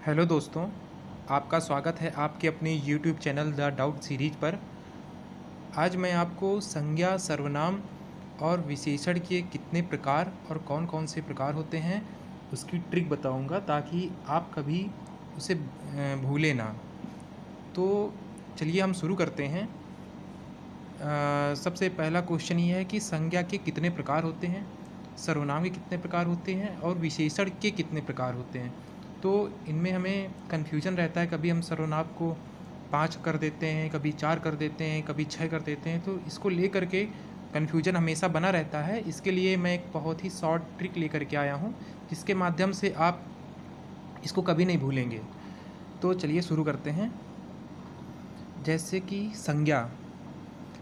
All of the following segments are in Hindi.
हेलो दोस्तों, आपका स्वागत है आपके अपने YouTube channel the doubt series पर। आज मैं आपको संज्ञा, सर्वनाम और विशेषण के कितने प्रकार और कौन कौन से प्रकार होते हैं उसकी ट्रिक बताऊंगा, ताकि आप कभी उसे भूलें ना। तो चलिए हम शुरू करते हैं। सबसे पहला क्वेश्चन ये है कि संज्ञा के कितने प्रकार होते हैं, सर्वनाम के कितने प्रकार होते हैं और विशेषण के कितने प्रकार होते हैं। तो इनमें हमें कन्फ्यूजन रहता है, कभी हम सर्वनाम को 5 कर देते हैं, कभी 4 कर देते हैं, कभी 6 कर देते हैं। तो इसको लेकर के कन्फ्यूजन हमेशा बना रहता है। इसके लिए मैं एक बहुत ही शॉर्ट ट्रिक लेकर के आया हूँ, जिसके माध्यम से आप इसको कभी नहीं भूलेंगे। तो चलिए शुरू करते हैं। जैसे कि संज्ञा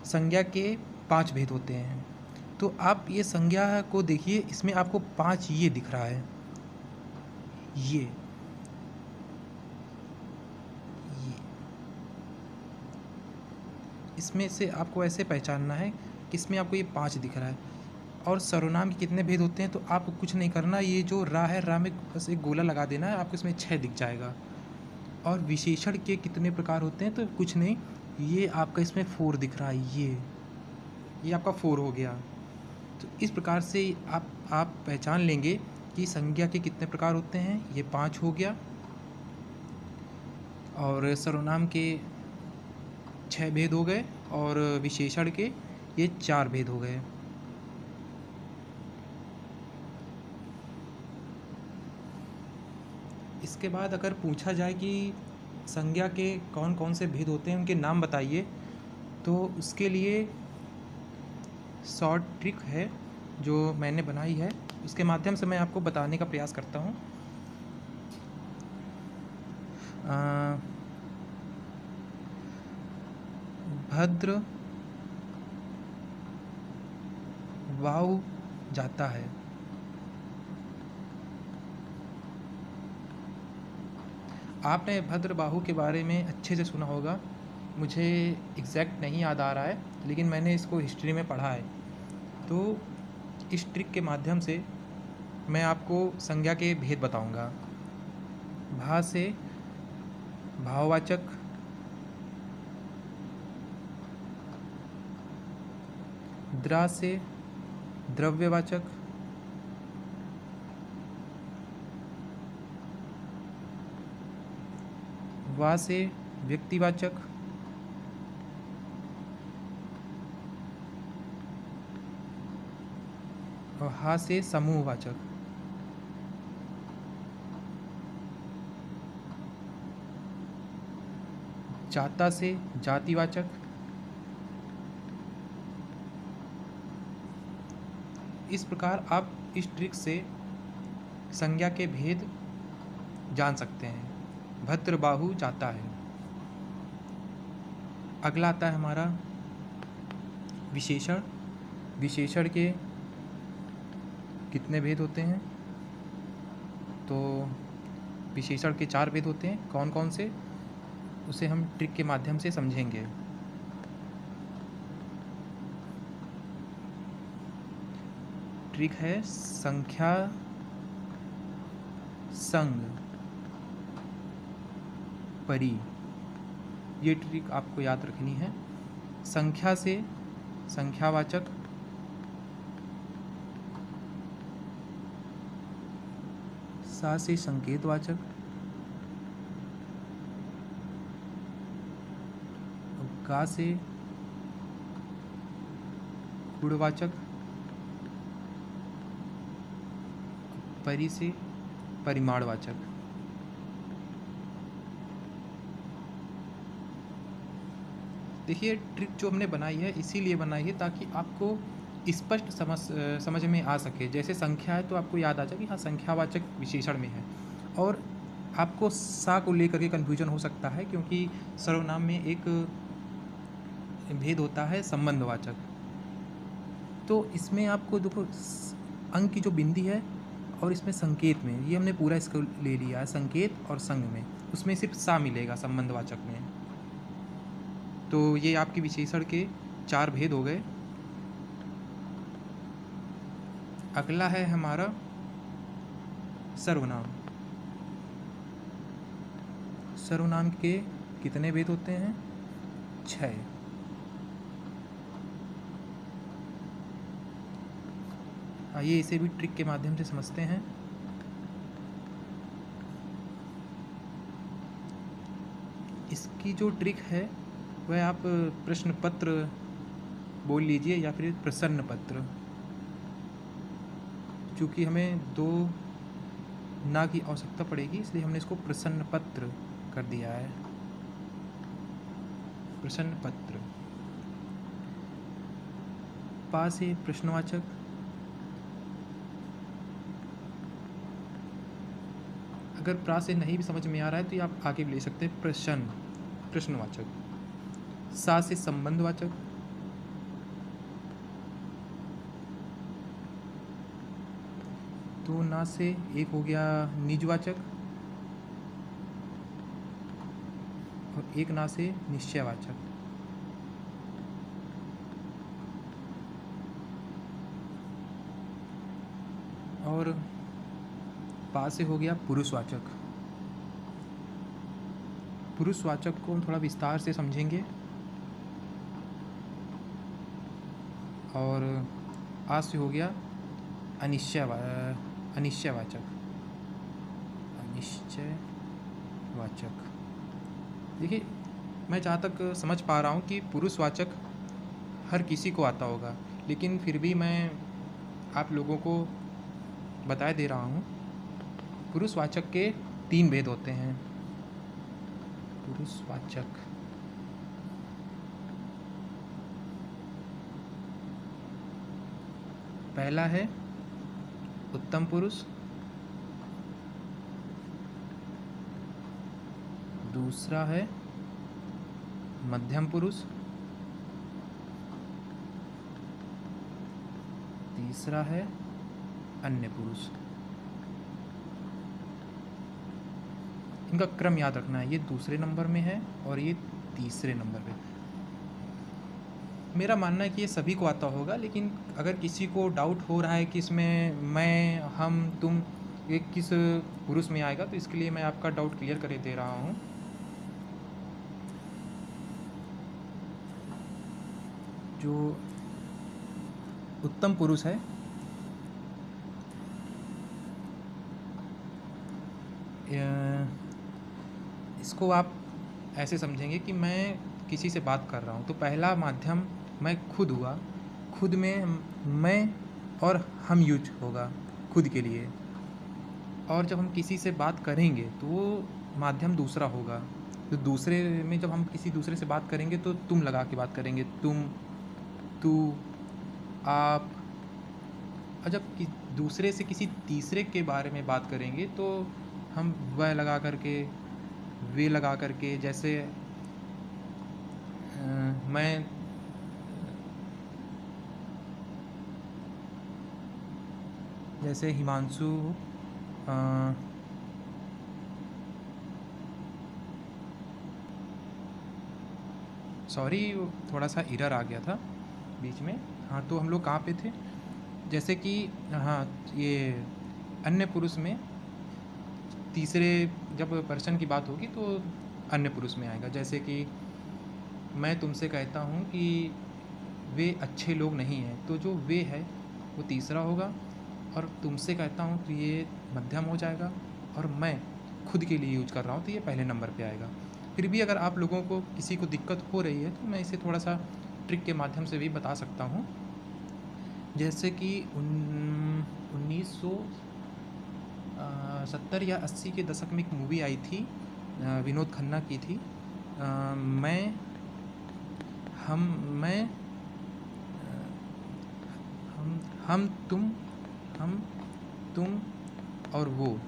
संज्ञा के 5 भेद होते हैं। तो आप ये संज्ञा को देखिए, इसमें आपको 5 ये दिख रहा है। ये ये इसमें से आपको ऐसे पहचानना है कि इसमें आपको ये 5 दिख रहा है। और सर्वनाम के कितने भेद होते हैं, तो आपको कुछ नहीं करना, ये जो रा है, रा में बस एक गोला लगा देना है, आपको इसमें 6 दिख जाएगा। और विशेषण के कितने प्रकार होते हैं, तो कुछ नहीं, ये आपका इसमें 4 दिख रहा है। ये आपका 4 हो गया। तो इस प्रकार से आप पहचान लेंगे कि संज्ञा के कितने प्रकार होते हैं। ये 5 हो गया। और सर्वनाम के 6 भेद हो गए और विशेषण के ये 4 भेद हो गए। इसके बाद अगर पूछा जाए कि संज्ञा के कौन कौन से भेद होते हैं, उनके नाम बताइए, तो उसके लिए शॉर्ट ट्रिक है जो मैंने बनाई है, उसके माध्यम से मैं आपको बताने का प्रयास करता हूँ। भद्र वाहु जाता है। आपने भद्रबाहु के बारे में अच्छे से सुना होगा, मुझे एग्जैक्ट नहीं याद आ रहा है, लेकिन मैंने इसको हिस्ट्री में पढ़ा है। तो इस ट्रिक के माध्यम से मैं आपको संज्ञा के भेद बताऊंगा। भा से भाववाचक, द्रा से द्रव्यवाचक, वा से व्यक्तिवाचक, और हा से समूहवाचक। जाता से जातिवाचक। इस प्रकार आप इस ट्रिक से संज्ञा के भेद जान सकते हैं। भद्रबाहु जाता है। अगला आता है हमारा विशेषण। विशेषण के कितने भेद होते हैं, तो विशेषण के 4 भेद होते हैं। कौन कौन से, उसे हम ट्रिक के माध्यम से समझेंगे। ट्रिक है संख्या, संग, परी। ये ट्रिक आपको याद रखनी है। संख्या से संख्यावाचक, सा से संकेतवाचक, गा से गुणवाचक, परी से परिमाणवाचक। देखिए, ट्रिक जो हमने बनाई है इसीलिए बनाई है ताकि आपको स्पष्ट समझ में आ सके। जैसे संख्या है तो आपको याद आ जाए कि हाँ, संख्यावाचक विशेषण में है। और आपको सा को लेकर के कन्फ्यूजन हो सकता है, क्योंकि सर्वनाम में एक भेद होता है संबंधवाचक। तो इसमें आपको देखो, अंक की जो बिंदी है और इसमें संकेत में, ये हमने पूरा इसको ले लिया है। संकेत और संग में उसमें सिर्फ सा मिलेगा संबंधवाचक में। तो ये आपके विशेषण के 4 भेद हो गए। अगला है हमारा सर्वनाम। सर्वनाम के कितने भेद होते हैं? 6। आइए इसे भी ट्रिक के माध्यम से समझते हैं। इसकी जो ट्रिक है वह आप प्रश्न पत्र बोल लीजिए या फिर प्रसन्न पत्र, चूँकि हमें 2 ना की आवश्यकता पड़ेगी इसलिए हमने इसको प्रसन्न पत्र कर दिया है। प्रसन्न पत्र। पा से प्रश्नवाचक, अगर प्रा से नहीं भी समझ में आ रहा है तो ये आप आगे भी ले सकते हैं, प्रश्नवाचक। सा से संबंधवाचक, तो ना से एक हो गया निजवाचक और एक ना से निश्चयवाचक। और पा से हो गया पुरुषवाचक। पुरुषवाचक को हम थोड़ा विस्तार से समझेंगे। और आ से हो गया अनिश्चयवाचक। देखिए, मैं जहाँ तक समझ पा रहा हूँ कि पुरुषवाचक हर किसी को आता होगा, लेकिन फिर भी मैं आप लोगों को बता दे रहा हूँ। पुरुषवाचक के 3 भेद होते हैं। पुरुषवाचक, पहला है उत्तम पुरुष, दूसरा है मध्यम पुरुष, तीसरा है अन्य पुरुष। इनका क्रम याद रखना है, ये दूसरे नंबर में है और ये तीसरे नंबर पे। मेरा मानना है कि ये सभी को आता होगा, लेकिन अगर किसी को डाउट हो रहा है कि इसमें मैं, हम, तुम, ये किस पुरुष में आएगा, तो इसके लिए मैं आपका डाउट क्लियर कर दे रहा हूँ। जो उत्तम पुरुष है, इसको आप ऐसे समझेंगे कि मैं किसी से बात कर रहा हूँ, तो पहला माध्यम मैं खुद हुआ, खुद में मैं और हम यूज होगा खुद के लिए। और जब हम किसी से बात करेंगे तो वो माध्यम दूसरा होगा, तो दूसरे में जब हम किसी दूसरे से बात करेंगे तो तुम लगा के बात करेंगे, तुम, तू, आप। और जब दूसरे से किसी तीसरे के बारे में बात करेंगे तो हम वह लगा करके, वे लगा करके, जैसे मैं जैसे हिमांशु, सॉरी थोड़ा सा एरर आ गया था बीच में। हाँ, तो हम लोग कहाँ पे थे? जैसे कि हाँ, ये अन्य पुरुष में तीसरे जब पर्सन की बात होगी तो अन्य पुरुष में आएगा। जैसे कि मैं तुमसे कहता हूँ कि वे अच्छे लोग नहीं हैं, तो जो वे है वो तीसरा होगा। और तुमसे कहता हूँ तो ये मध्यम हो जाएगा। और मैं खुद के लिए यूज कर रहा हूँ तो ये पहले नंबर पे आएगा। फिर भी अगर आप लोगों को किसी को दिक्कत हो रही है तो मैं इसे थोड़ा सा ट्रिक के माध्यम से भी बता सकता हूँ। जैसे कि 1970 या 80 के दशक में एक मूवी आई थी, विनोद खन्ना की थी, मैं, हम तुम और वो।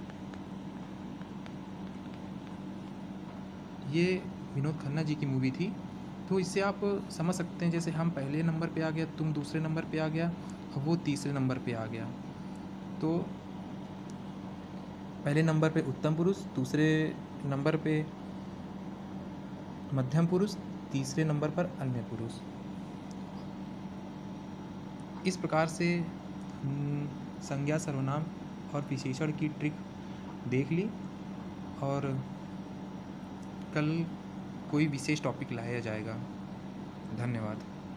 ये विनोद खन्ना जी की मूवी थी। तो इससे आप समझ सकते हैं, जैसे हम पहले नंबर पे आ गया, तुम दूसरे नंबर पे आ गया और वो तीसरे नंबर पे आ गया। तो पहले नंबर पे उत्तम पुरुष, दूसरे नंबर पे मध्यम पुरुष, तीसरे नंबर पर अन्य पुरुष। इस प्रकार से संज्ञा, सर्वनाम और विशेषण की ट्रिक देख ली। और कल कोई विशेष टॉपिक लाया जाएगा। धन्यवाद।